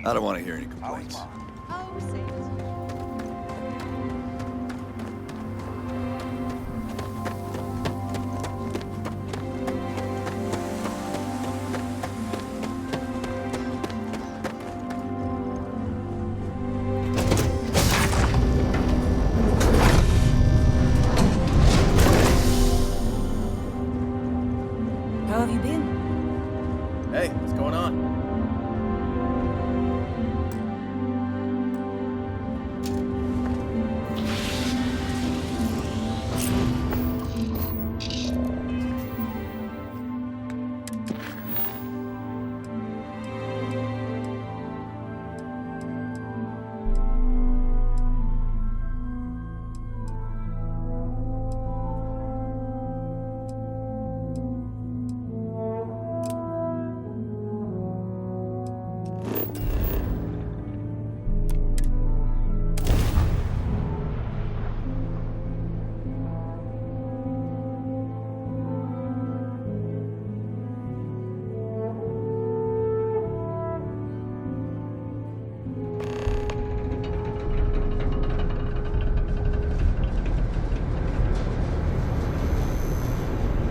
I don't want to hear any complaints. Oh, save it. How have you been? Hey, what's going on?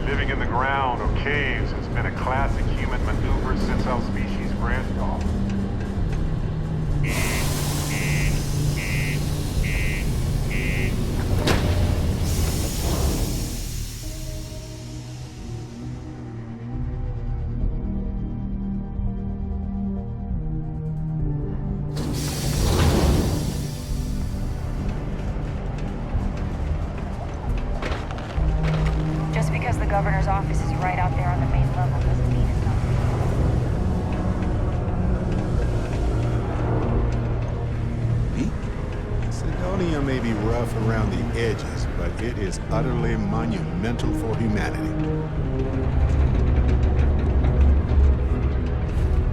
Living in the ground or caves has been a classic human maneuver since our species branched off. Just because the governor's office is right out there on the main level doesn't mean it's not Me? Cydonia may be rough around the edges, but it is utterly monumental for humanity.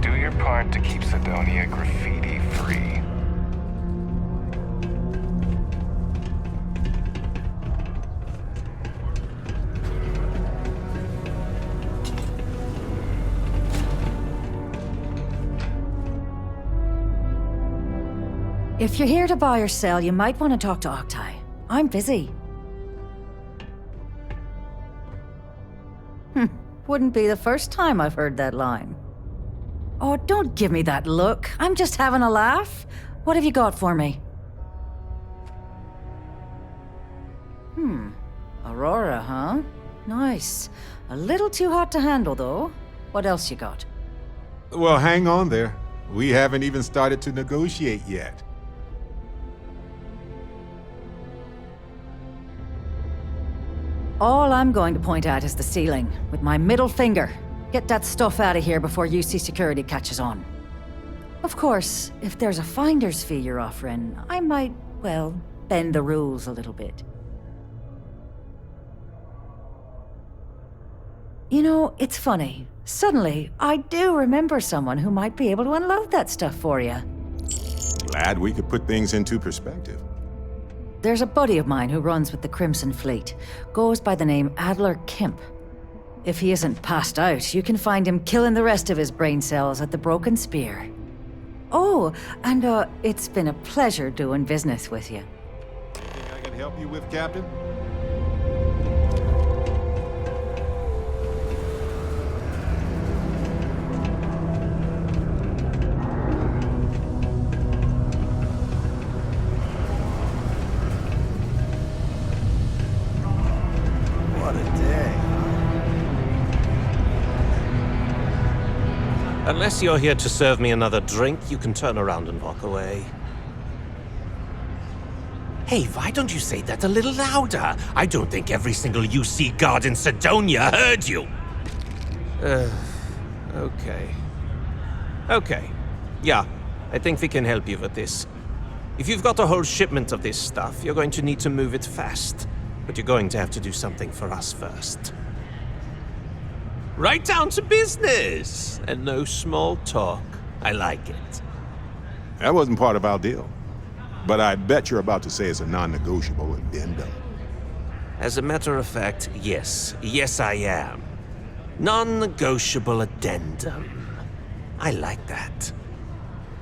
Do your part to keep Cydonia graffiti-free. If you're here to buy or sell, you might want to talk to Octai. I'm busy. Wouldn't be the first time I've heard that line. Oh, don't give me that look. I'm just having a laugh. What have you got for me? Aurora, huh? Nice. A little too hot to handle, though. What else you got? Well, hang on there. We haven't even started to negotiate yet. All I'm going to point at is the ceiling, with my middle finger. Get that stuff out of here before UC security catches on. Of course, if there's a finder's fee you're offering, I might, well, bend the rules a little bit. You know, it's funny. Suddenly, I do remember someone who might be able to unload that stuff for you. Glad we could put things into perspective. There's a buddy of mine who runs with the Crimson Fleet. Goes by the name Adler Kemp. If he isn't passed out, you can find him killing the rest of his brain cells at the Broken Spear. Oh, and it's been a pleasure doing business with you. Anything I can help you with, Captain? What a day. Unless you're here to serve me another drink, you can turn around and walk away. Hey, why don't you say that a little louder? I don't think every single UC guard in Cydonia heard you. Okay. Okay. Yeah, I think we can help you with this. If you've got a whole shipment of this stuff, you're going to need to move it fast. But you're going to have to do something for us first. Right down to business! And no small talk. I like it. That wasn't part of our deal. But I bet you're about to say it's a non-negotiable addendum. As a matter of fact, yes. Yes, I am. Non-negotiable addendum. I like that.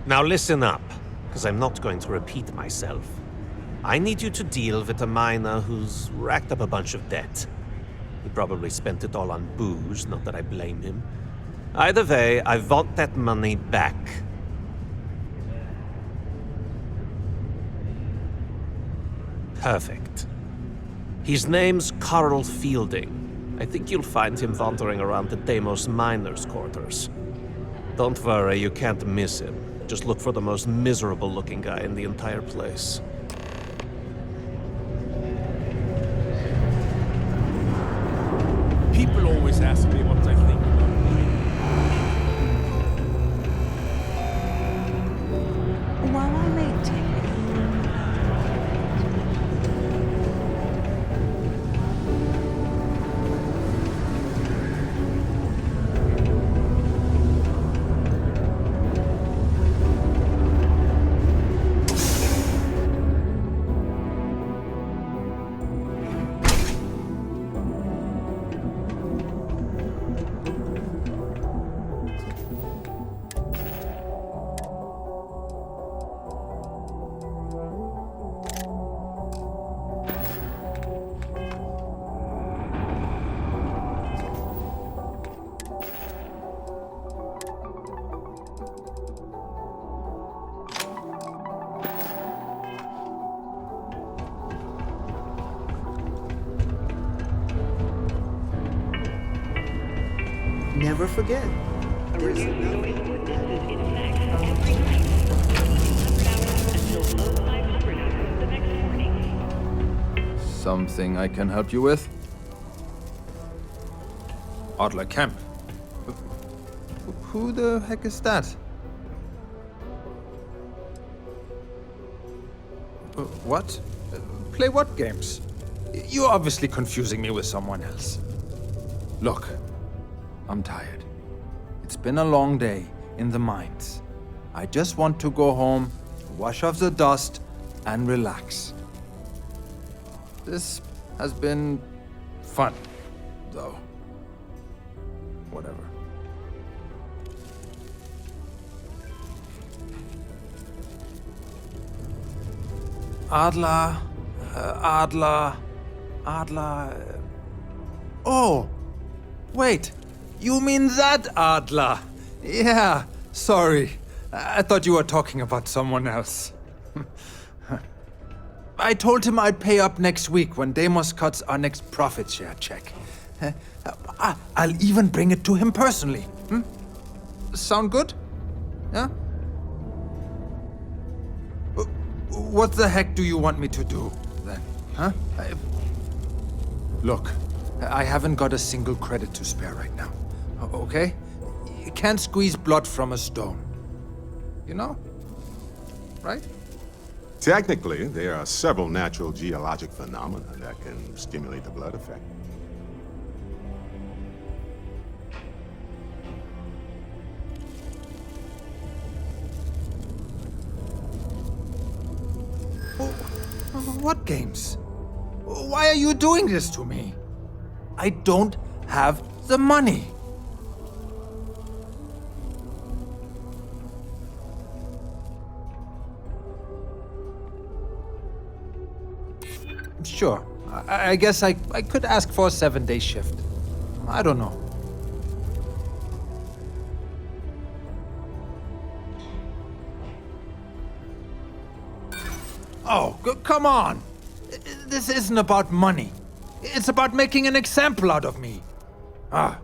Now listen up, because I'm not going to repeat myself. I need you to deal with a miner who's racked up a bunch of debt. He probably spent it all on booze, not that I blame him. Either way, I want that money back. Perfect. His name's Karl Fielding. I think you'll find him wandering around the Deimos miners' quarters. Don't worry, you can't miss him. Just look for the most miserable-looking guy in the entire place. People always ask me what I think about mining. While I may take Never forget. There's nothing. Something I can help you with? Adler Kemp. Who the heck is that? What? Play what games? You're obviously confusing me with someone else. Look, I'm tired. It's been a long day in the mines. I just want to go home, wash off the dust, and relax. This has been fun, though. Whatever. Adler. Oh! Wait! You mean that Adler? Yeah, sorry. I thought you were talking about someone else. I told him I'd pay up next week when Deimos cuts our next profit share check. I'll even bring it to him personally. Sound good? Yeah? What the heck do you want me to do, then? Huh? Look, I haven't got a single credit to spare right now. Okay? You can't squeeze blood from a stone. You know? Right? Technically, there are several natural geologic phenomena that can stimulate the blood effect. What games? Why are you doing this to me? I don't have the money. Sure. I guess I could ask for a 7-day shift. I don't know. Oh, come on! This isn't about money. It's about making an example out of me. Ah.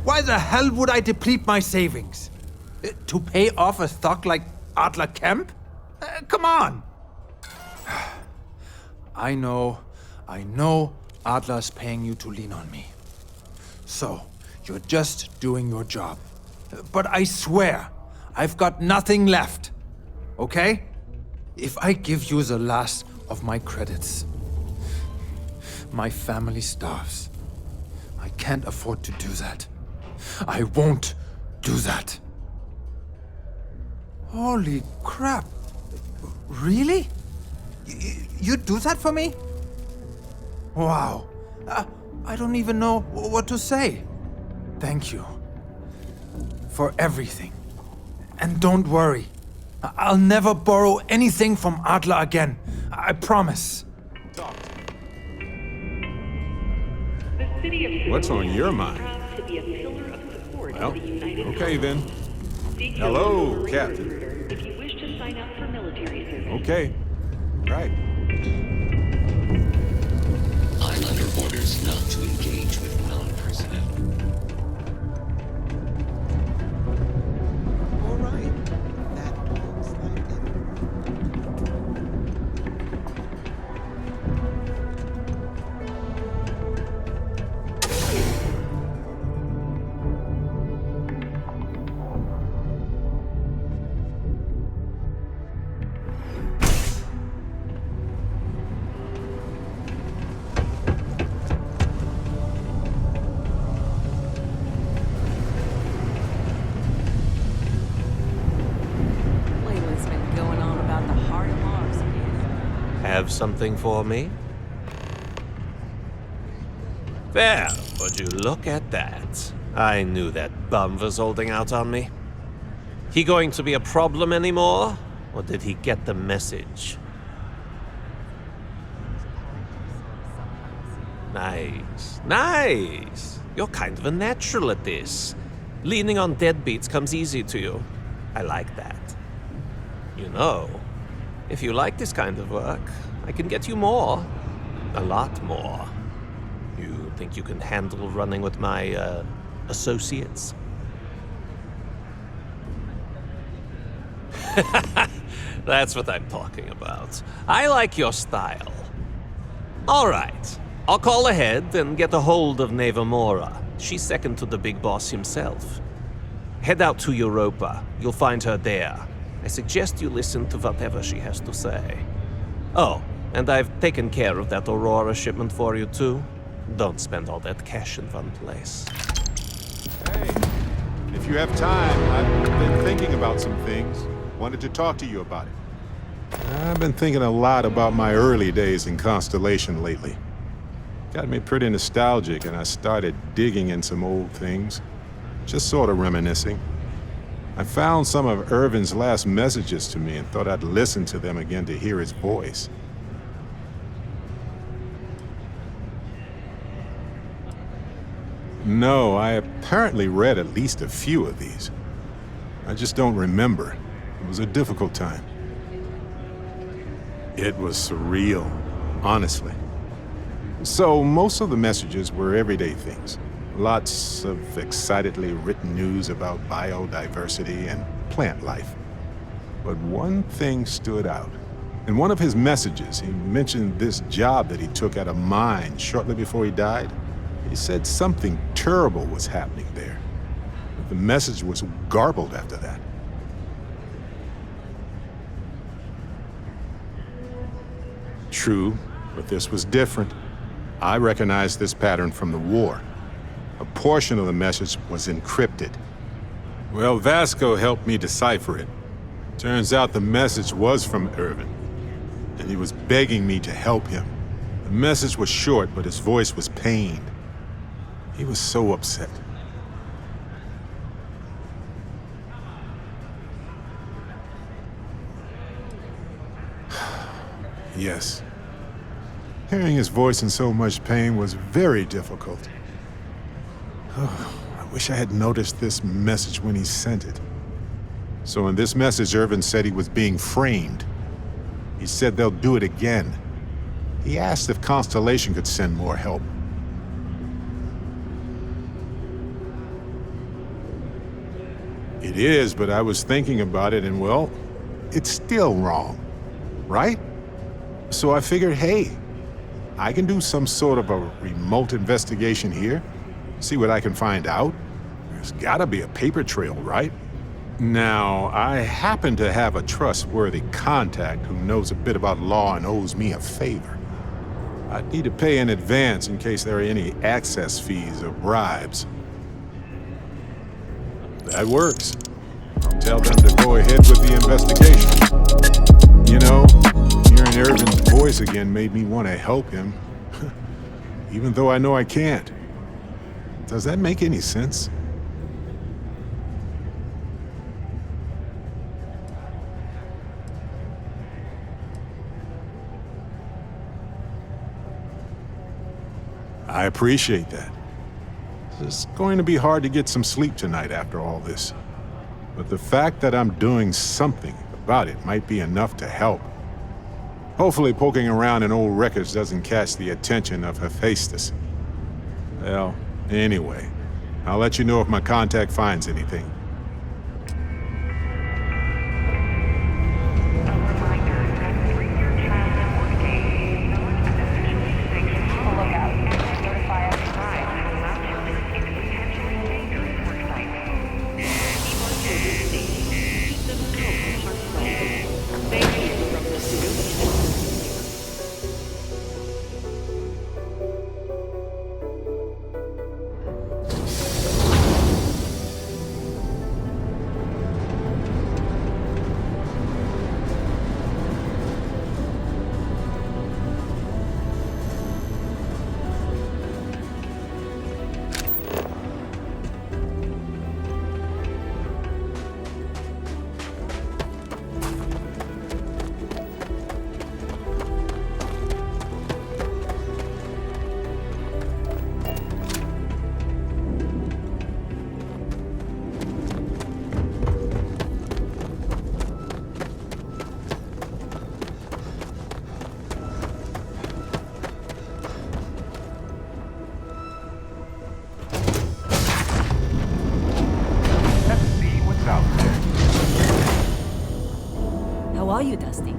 Why the hell would I deplete my savings? To pay off a thug like Adler Kemp? Come on! I know Adler's paying you to lean on me. So, you're just doing your job. But I swear, I've got nothing left. Okay? If I give you the last of my credits, my family starves. I can't afford to do that. I won't do that. Holy crap. Really? You'd do that for me? Wow. I don't even know what to say. Thank you. For everything. And don't worry. I'll never borrow anything from Adler again. I promise. What's on your mind? Well, okay then. Hello, Captain. If you wish to sign up for military service. Okay. Right. I'm under orders not to engage with non-personnel. All right. That looks like it. Lately's been going on about the heart of Mars again. Have something for me? There, would you look at that? I knew that bum was holding out on me. He going to be a problem anymore? Or did he get the message? Nice. Nice! You're kind of a natural at this. Leaning on deadbeats comes easy to you. I like that. You know, if you like this kind of work, I can get you more. A lot more. You think you can handle running with my, associates? That's what I'm talking about. I like your style. All right. I'll call ahead and get a hold of Naeva. She's second to the big boss himself. Head out to Europa. You'll find her there. I suggest you listen to whatever she has to say. Oh, and I've taken care of that Aurora shipment for you too. Don't spend all that cash in one place. Hey, if you have time, I've been thinking about some things. Wanted to talk to you about it. I've been thinking a lot about my early days in Constellation lately. Got me pretty nostalgic, and I started digging in some old things. Just sort of reminiscing. I found some of Irvin's last messages to me and thought I'd listen to them again to hear his voice. No, I apparently read at least a few of these. I just don't remember. It was a difficult time. It was surreal, honestly. So most of the messages were everyday things. Lots of excitedly written news about biodiversity and plant life. But one thing stood out. In one of his messages, he mentioned this job that he took at a mine shortly before he died. He said something terrible was happening there. But the message was garbled after that. True, but this was different. I recognized this pattern from the war. A portion of the message was encrypted. Well, Vasco helped me decipher it. Turns out the message was from Irvin, and he was begging me to help him. The message was short, but his voice was pained. He was so upset. Yes. Hearing his voice in so much pain was very difficult. I wish I had noticed this message when he sent it. So in this message, Irvin said he was being framed. He said they'll do it again. He asked if Constellation could send more help. It is, but I was thinking about it and, well, it's still wrong, right? So I figured, hey, I can do some sort of a remote investigation here, see what I can find out. There's gotta be a paper trail, right? Now, I happen to have a trustworthy contact who knows a bit about law and owes me a favor. I'd need to pay in advance in case there are any access fees or bribes. That works. I'll tell them to go ahead with the investigation. You know, hearing Irvin's voice again made me want to help him, even though I know I can't. Does that make any sense? I appreciate that. It's going to be hard to get some sleep tonight after all this. But the fact that I'm doing something about it might be enough to help. Hopefully poking around in old records doesn't catch the attention of Hephaestus. Well, anyway, I'll let you know if my contact finds anything. How are you, Dusty?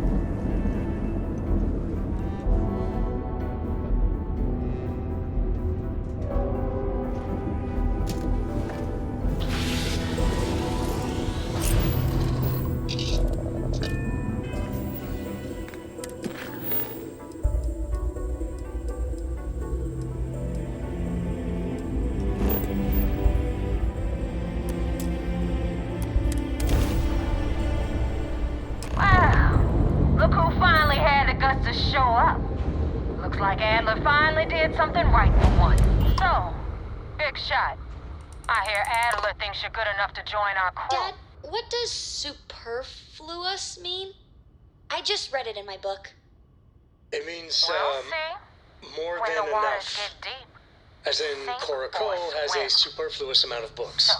To show up. Looks like Adler finally did something right for once. So, big shot. I hear Adler thinks you're good enough to join our crew. Dad, what does superfluous mean? I just read it in my book. It means, We'll see. more When than the waters enough. get deep. As in, Sink Coraco or has swim. a superfluous amount of books. So,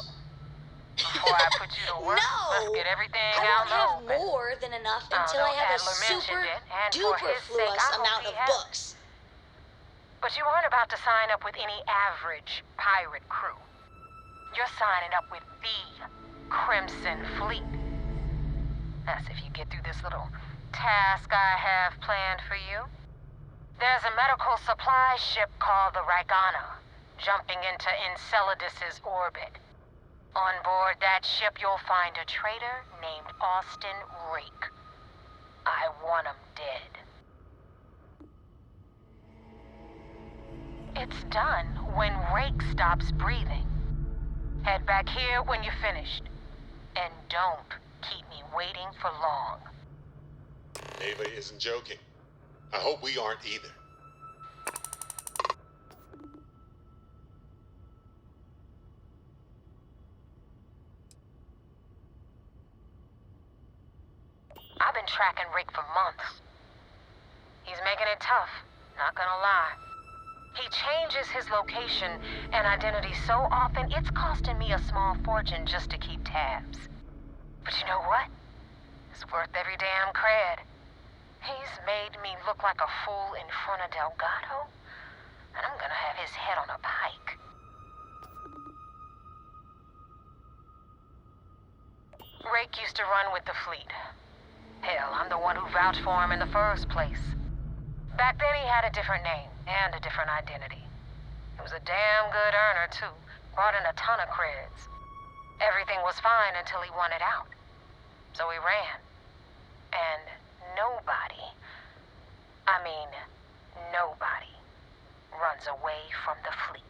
before I put you to work, let's get everything I out won't in the have open. more than enough I until know I have a Adler mentioned it, and for his sake, superfluous I hope amount he of has. books. But you aren't about to sign up with any average pirate crew. You're signing up with the Crimson Fleet. That's if you get through this little task I have planned for you. There's a medical supply ship called the Regana, jumping into Enceladus's orbit. On board that ship, you'll find a traitor named Austin Rake. I want him dead. It's done when Rake stops breathing. Head back here when you're finished. And don't keep me waiting for long. Naeva isn't joking. I hope we aren't either. I've been tracking Rick for months. He's making it tough, not gonna lie. He changes his location and identity so often, it's costing me a small fortune just to keep tabs. But you know what? It's worth every damn cred. He's made me look like a fool in front of Delgado, and I'm gonna have his head on a pike. Rake used to run with the fleet. Hell, I'm the one who vouched for him in the first place. Back then he had a different name and a different identity. He was a damn good earner, too. Brought in a ton of creds. Everything was fine until he wanted out. So he ran. And nobody, I mean, nobody, runs away from the fleet.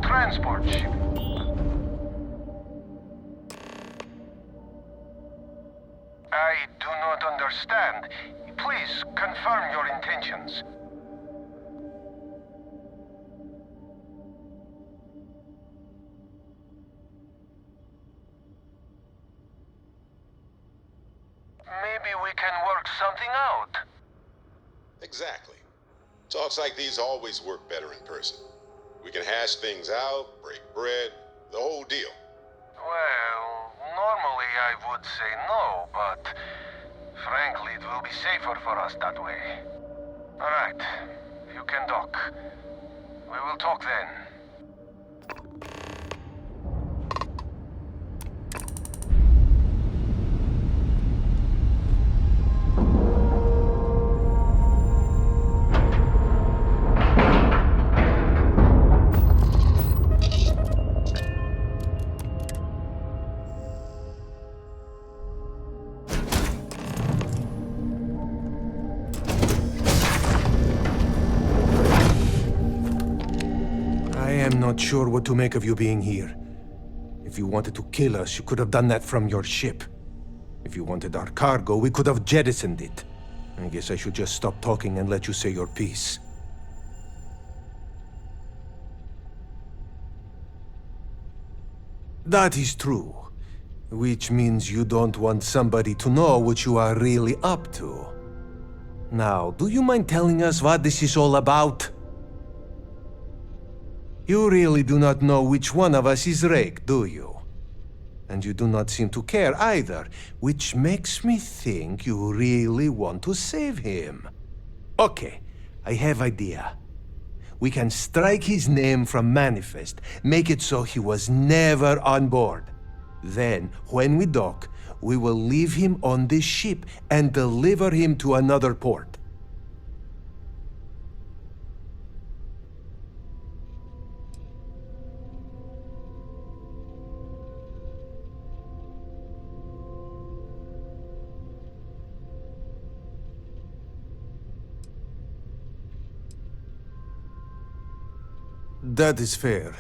new transport ship. I do not understand. Please confirm your intentions. Maybe we can work something out. Exactly. Talks like these always work better in person. We can hash things out, break bread, the whole deal. Well, normally I would say no, but frankly it will be safer for us that way. Alright, you can dock. We will talk then. Not sure what to make of you being here. If you wanted to kill us, you could have done that from your ship. If you wanted our cargo, we could have jettisoned it. I guess I should just stop talking and let you say your piece. That is true. Which means you don't want somebody to know what you are really up to. Now, do you mind telling us what this is all about? You really do not know which one of us is Rake, do you? And you do not seem to care either, which makes me think you really want to save him. Okay, I have idea. We can strike his name from Manifest, make it so he was never on board. Then, when we dock, we will leave him on this ship and deliver him to another port. That is fair.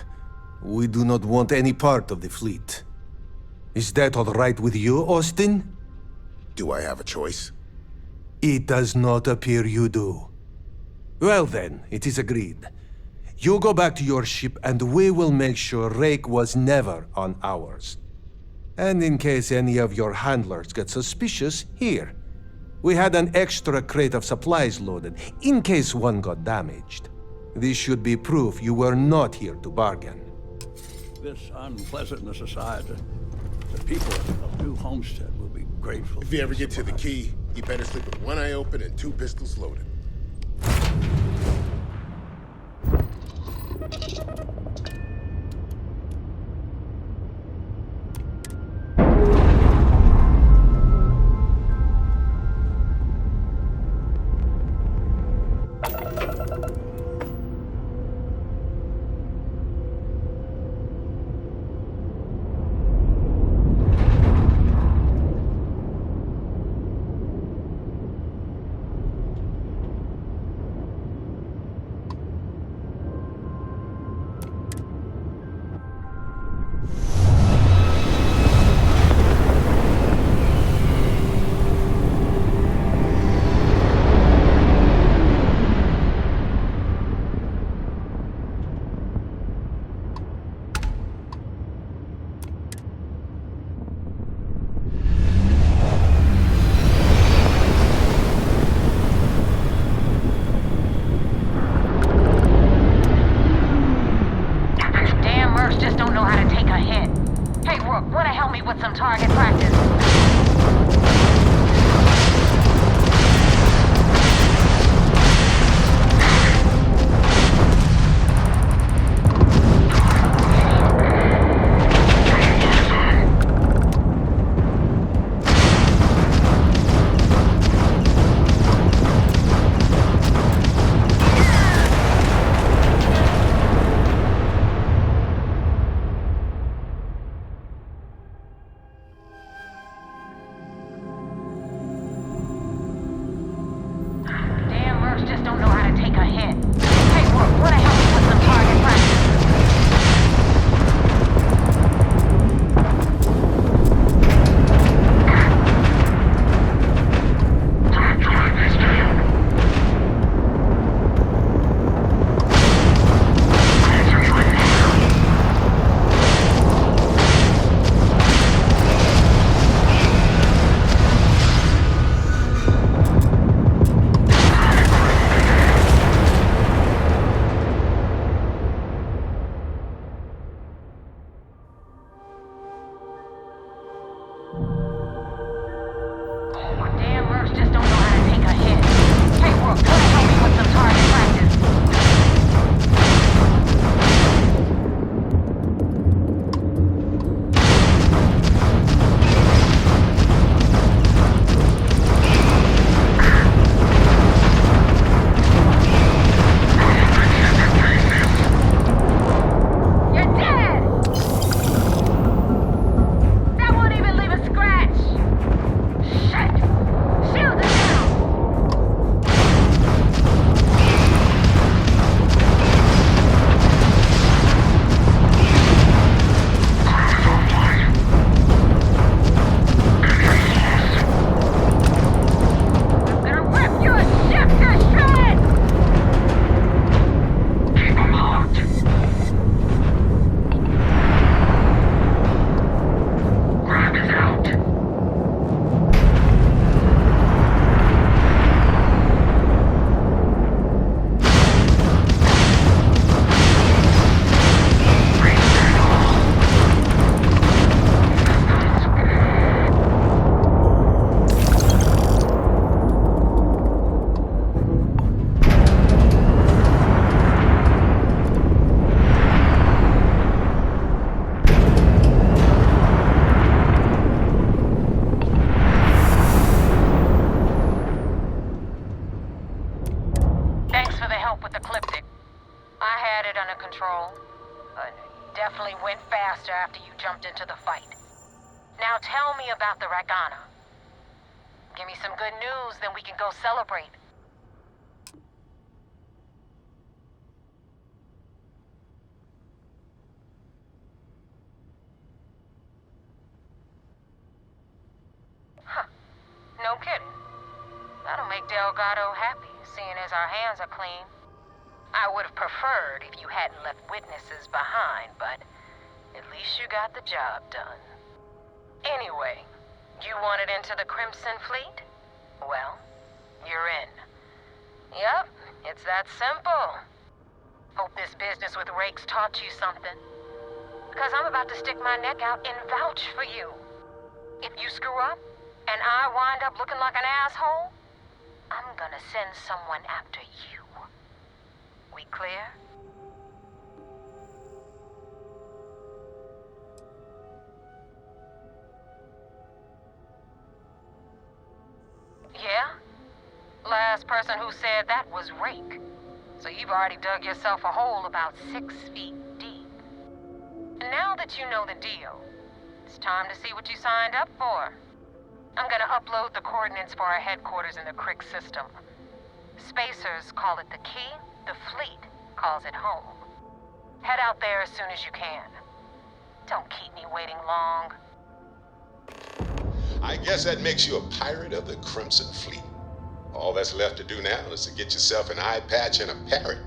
We do not want any part of the fleet. Is that all right with you, Austin? Do I have a choice? It does not appear you do. Well then, it is agreed. You go back to your ship and we will make sure Rake was never on ours. And in case any of your handlers get suspicious, here. We had an extra crate of supplies loaded, in case one got damaged. This should be proof you were not here to bargain. This unpleasantness aside, the people of New Homestead will be grateful. If you ever get to the key, you better sleep with one eye open and 2 pistols loaded. but definitely went faster after you jumped into the fight. Now tell me about the Regana. Give me some good news, then we can go celebrate. Huh. No kidding. That'll make Delgado happy, seeing as our hands are clean. I would have preferred if you hadn't left witnesses behind, but at least you got the job done. Anyway, you wanted into the Crimson Fleet? Well, you're in. Yep, it's that simple. Hope this business with Rakes taught you something. Because I'm about to stick my neck out and vouch for you. If you screw up, and I wind up looking like an asshole, I'm gonna send someone after you. We clear? Yeah? Last person who said that was Rake. So you've already dug yourself a hole about 6 feet deep. And now that you know the deal, it's time to see what you signed up for. I'm gonna upload the coordinates for our headquarters in the Crick system. Spacers call it the key, the fleet calls it home. Head out there as soon as you can. Don't keep me waiting long. I guess that makes you a pirate of the Crimson Fleet. All that's left to do now is to get yourself an eye patch and a parrot.